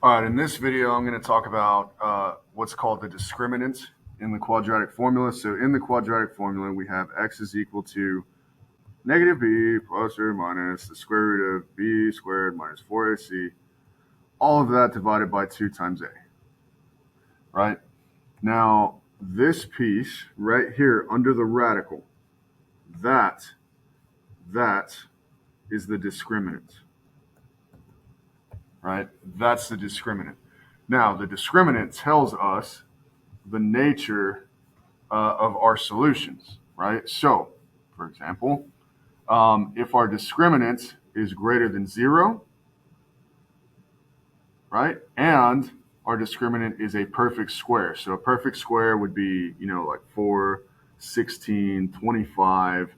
All right, in this video, I'm going to talk about what's called the discriminant in the quadratic formula. So in the quadratic formula, we have x is equal to negative b plus or minus the square root of b squared minus 4ac, all of that divided by 2 times a, right? Now, this piece right here under the radical, that is the discriminant, right? That's the discriminant. Now, the discriminant tells us the nature of our solutions, right? So, for example, if our discriminant is greater than 0, right, and our discriminant is a perfect square. So a perfect square would be, like 4, 16, 25,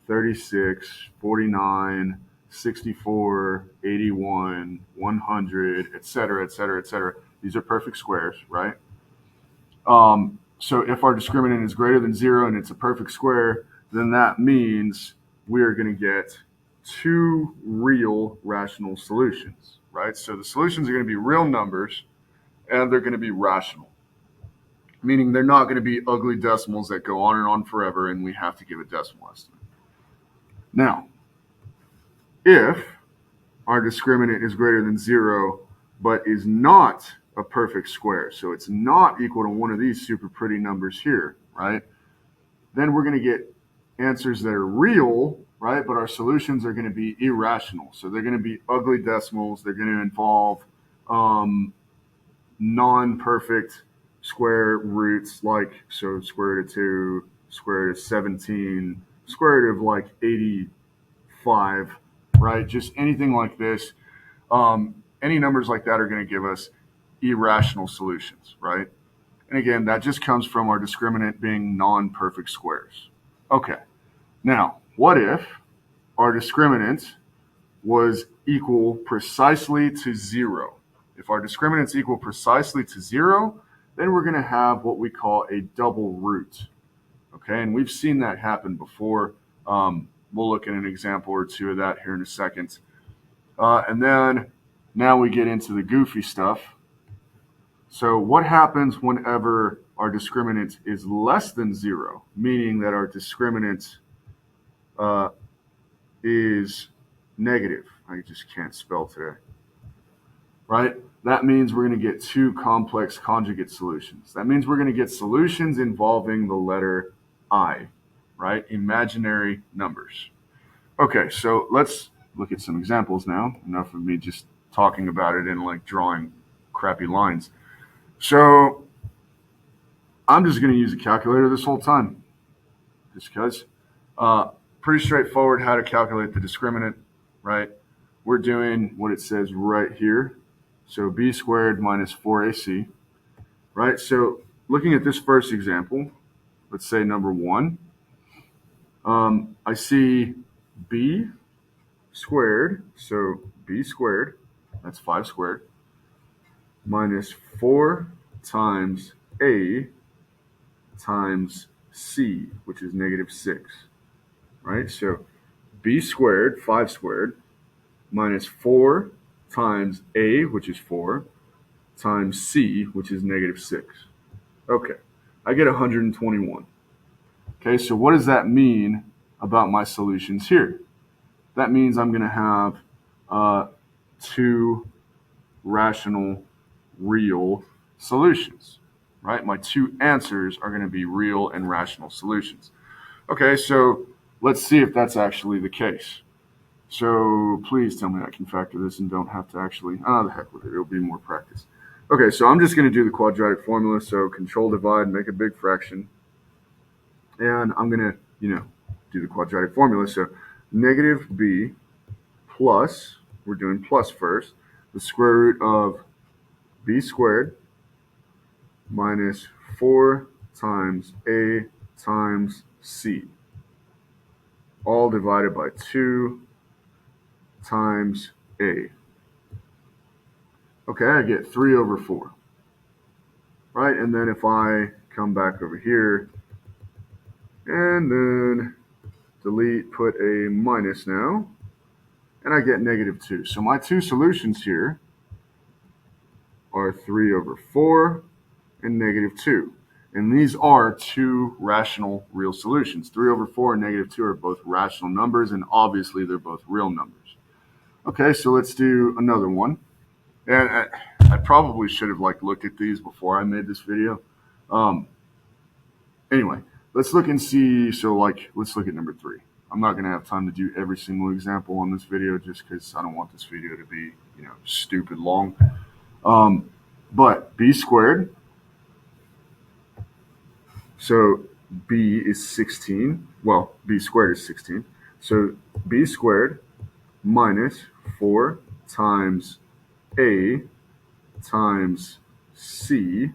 36, 49, 64, 81, 100, et cetera, et cetera, et cetera. These are perfect squares, right? So if our discriminant is greater than 0 and it's a perfect square, then that means we are going to get 2 real rational solutions, right? So the solutions are going to be real numbers and they're going to be rational, meaning they're not going to be ugly decimals that go on and on forever and we have to give a decimal estimate. Now, if our discriminant is greater than 0 but is not a perfect square, so it's not equal to one of these super pretty numbers here, right? Then we're going to get answers that are real, right? But our solutions are going to be irrational. So they're going to be ugly decimals. They're going to involve non-perfect square roots, like, so square root of 2, square root of 17, square root of like 85, right? Just anything like this. Any numbers like that are going to give us irrational solutions, right? And again, that just comes from our discriminant being non-perfect squares. Okay, now what if our discriminant was equal precisely to 0? If our discriminant's equal precisely to 0, then we're going to have what we call a double root. Okay, and we've seen that happen before. We'll look at an example or two of that here in a second. And then now we get into the goofy stuff. So what happens whenever our discriminant is less than 0, meaning that our discriminant is negative? I just can't spell today, right? That means we're going to get 2 complex conjugate solutions. That means we're going to get solutions involving the letter I, right? Imaginary numbers. Okay, so let's look at some examples now. Enough of me just talking about it and like drawing crappy lines. So I'm just going to use a calculator this whole time, just because. Pretty straightforward how to calculate the discriminant, right? We're doing what it says right here. So b squared minus 4ac, right? So looking at this first example, let's say number 1, I see b squared, so b squared, that's 5 squared, minus 4 times a times c, which is negative 6, right? So b squared, 5 squared, minus 4 times a, which is 4, times c, which is negative 6. Okay, I get 121. Okay, so what does that mean about my solutions here? That means I'm going to have 2 rational, real solutions, right? My 2 answers are going to be real and rational solutions. Okay, so let's see if that's actually the case. So please tell me I can factor this and don't have to actually, the heck with it, it'll be more practice. Okay, so I'm just going to do the quadratic formula. So control divide, make a big fraction. And I'm going to, do the quadratic formula. So negative b plus, we're doing plus first, the square root of b squared minus 4 times a times c, all divided by 2 times a. Okay, I get 3 over 4, right? And then if I come back over here and then delete, put a minus now, and I get negative 2. So my 2 solutions here are 3 over 4 and negative 2. And these are two rational real solutions. 3 over 4 and negative 2 are both rational numbers, and obviously they're both real numbers. Okay, so let's do another one. And I probably should have looked at these before I made this video. Anyway, let's look and see. So let's look at number 3. I'm not going to have time to do every single example on this video just because I don't want this video to be, stupid long. But b squared. So b is 16. Well, b squared is 16. So b squared minus 4 times a times c.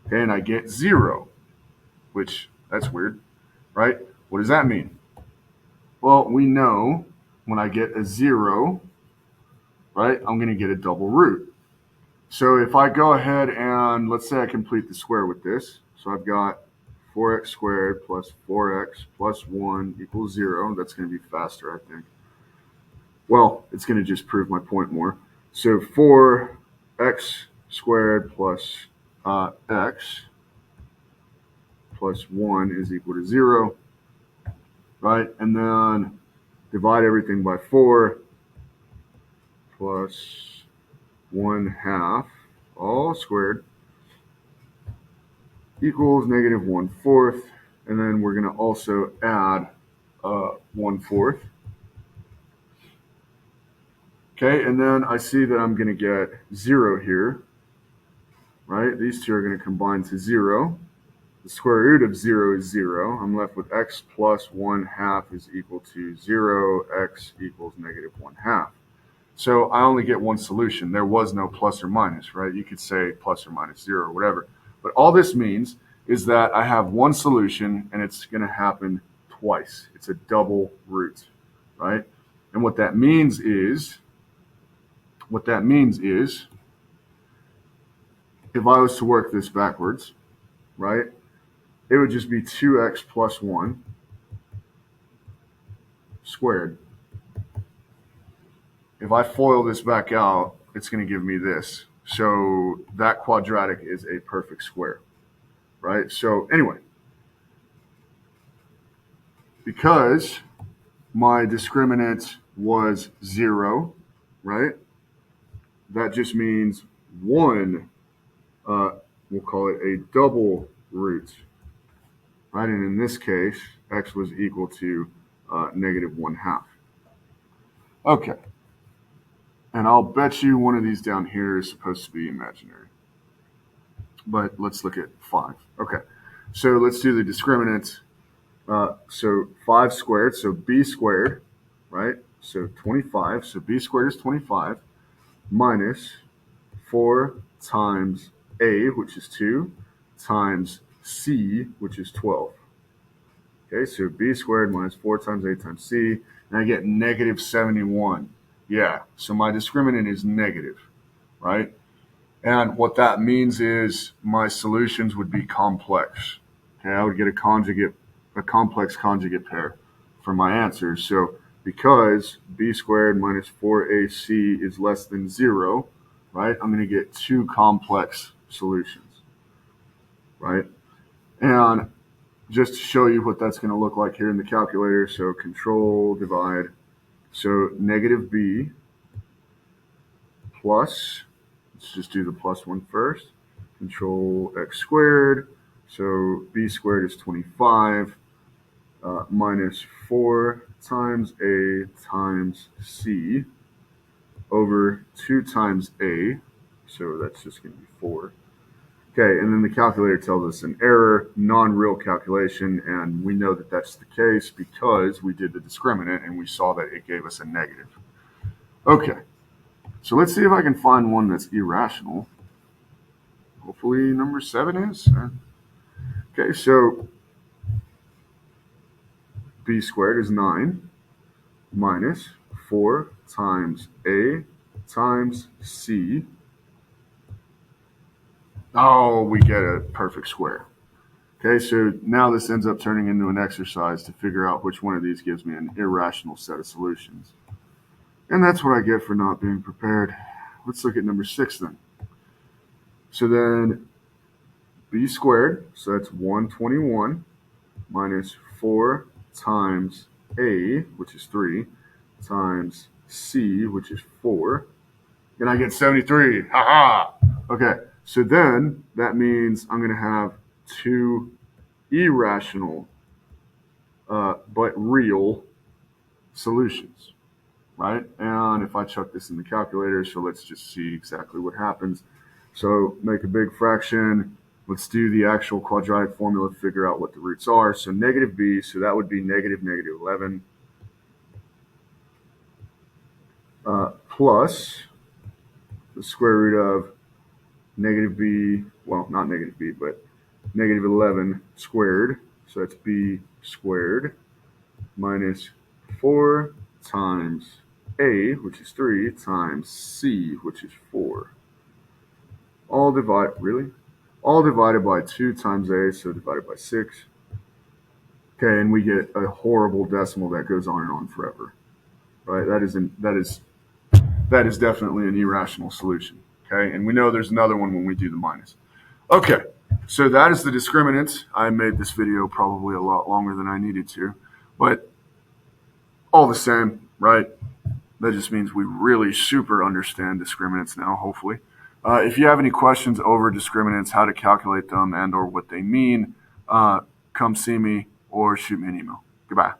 Okay, and I get 0, which that's weird, right? What does that mean? Well, we know when I get a 0, right, I'm going to get a double root. So if I go ahead and let's say I complete the square with this. So I've got 4x squared plus 4x plus 1 equals 0. That's going to be faster, I think. Well, it's going to just prove my point more. So 4x squared plus x plus 1 is equal to 0, right? And then divide everything by 4 plus 1/2 all squared equals negative 1/4. And then we're going to also add 1/4. Okay, and then I see that I'm going to get 0 here, right? These two are going to combine to 0. The square root of 0 is 0. I'm left with x plus 1/2 is equal to 0. X equals negative 1/2. So I only get one solution. There was no plus or minus, right? You could say plus or minus 0 or whatever. But all this means is that I have one solution and it's going to happen twice. It's a double root, right? And what that means is if I was to work this backwards, right, it would just be 2x plus 1 squared. If I FOIL this back out, it's going to give me this. So that quadratic is a perfect square, right? So anyway, because my discriminant was 0, right, that just means one, we'll call it a double root, right? And in this case, x was equal to negative 1/2. Okay. And I'll bet you one of these down here is supposed to be imaginary. But let's look at 5. Okay. So let's do the discriminant. So 5 squared, so b squared, right? So 25. So b squared is 25 minus 4 times a, which is 2, times c, which is 12. Okay, so b squared minus 4 times a times c, and I get negative 71. Yeah, so my discriminant is negative, right? And what that means is my solutions would be complex. Okay, I would get a complex conjugate pair for my answers. So because b squared minus 4ac is less than 0, right, I'm going to get two complex solutions, right? And just to show you what that's going to look like here in the calculator, so control divide. So negative b plus, let's just do the plus one first, control x squared. So b squared is 25 minus 4 times a times c over 2 times a. So that's just going to be 4. Okay, and then the calculator tells us an error, non-real calculation, and we know that that's the case because we did the discriminant and we saw that it gave us a negative. Okay, so let's see if I can find one that's irrational. Hopefully number 7 is. Okay, so b squared is 9 minus 4 times a times c. Oh, we get a perfect square. Okay, so now this ends up turning into an exercise to figure out which one of these gives me an irrational set of solutions. And that's what I get for not being prepared. let's look at number 6 then. So then b squared, so that's 121 minus 4 times a, which is 3, times c, which is 4. And I get 73. Ha-ha! Okay, so then that means I'm going to have 2 irrational but real solutions, right? And if I chuck this in the calculator, so let's just see exactly what happens. So make a big fraction. Let's do the actual quadratic formula, figure out what the roots are. So negative b, so that would be negative 11 plus the square root of negative b, well, not negative b, but negative 11 squared. So that's b squared minus 4 times a, which is 3, times c, which is 4. All divided by 2 times a, so divided by 6. Okay, and we get a horrible decimal that goes on and on forever. Right? That is definitely an irrational solution. Okay, and we know there's another one when we do the minus. Okay, so that is the discriminant. I made this video probably a lot longer than I needed to, but all the same, right? That just means we really super understand discriminants now, hopefully. If you have any questions over discriminants, how to calculate them and or what they mean, come see me or shoot me an email. Goodbye.